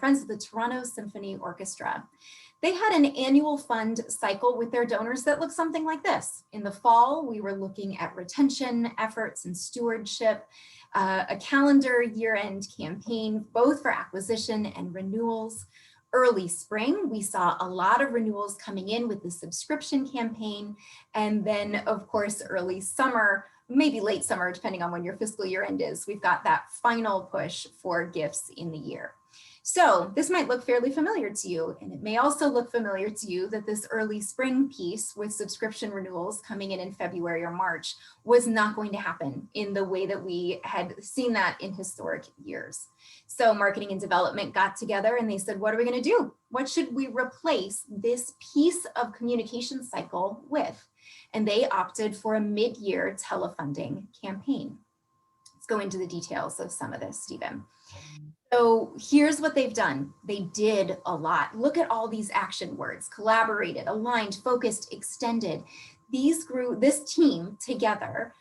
friends of the Toronto Symphony Orchestra. They had an annual fund cycle with their donors that looked something like this. In the fall, we were looking at retention efforts and stewardship, a calendar year-end campaign, both for acquisition and renewals. Early spring, we saw a lot of renewals coming in with the subscription campaign. And then, of course, early summer, maybe late summer, depending on when your fiscal year end is, we've got that final push for gifts in the year. So this might look fairly familiar to you, and it may also look familiar to you that this early spring piece with subscription renewals coming in February or March was not going to happen in the way that we had seen that in historic years. So marketing and development got together and they said, what are we going to do? What should we replace this piece of communication cycle with? And they opted for a mid-year telefunding campaign. Let's go into the details of some of this, Stephen. So here's what they've done. They did a lot. Look at all these action words: collaborated, aligned, focused, extended. This team together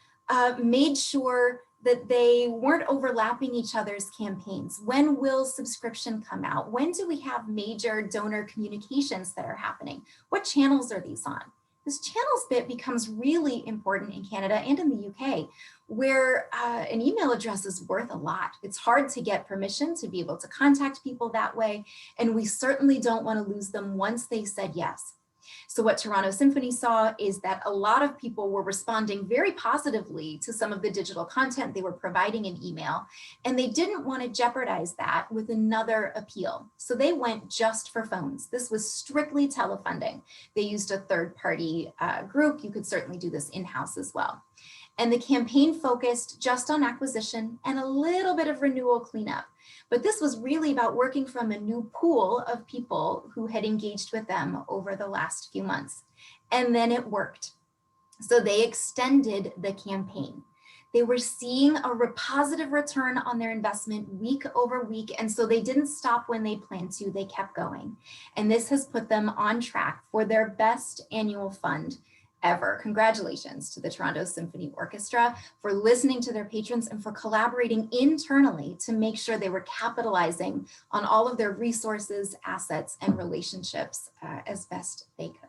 made sure that they weren't overlapping each other's campaigns. When will subscription come out? When do we have major donor communications that are happening? What channels are these on? This channels bit becomes really important in Canada and in the UK, where an email address is worth a lot. It's hard to get permission to be able to contact people that way, and we certainly don't want to lose them once they said yes. So what Toronto Symphony saw is that a lot of people were responding very positively to some of the digital content they were providing in email, and they didn't want to jeopardize that with another appeal. So they went just for phones. This was strictly telefunding. They used a third-party group. You could certainly do this in-house as well. And the campaign focused just on acquisition and a little bit of renewal cleanup. But this was really about working from a new pool of people who had engaged with them over the last few months. And then it worked. So they extended the campaign. They were seeing a positive return on their investment week over week. And so they didn't stop when they planned to, they kept going. And this has put them on track for their best annual fund ever. Congratulations to the Toronto Symphony Orchestra for listening to their patrons and for collaborating internally to make sure they were capitalizing on all of their resources, assets, and relationships as best they could.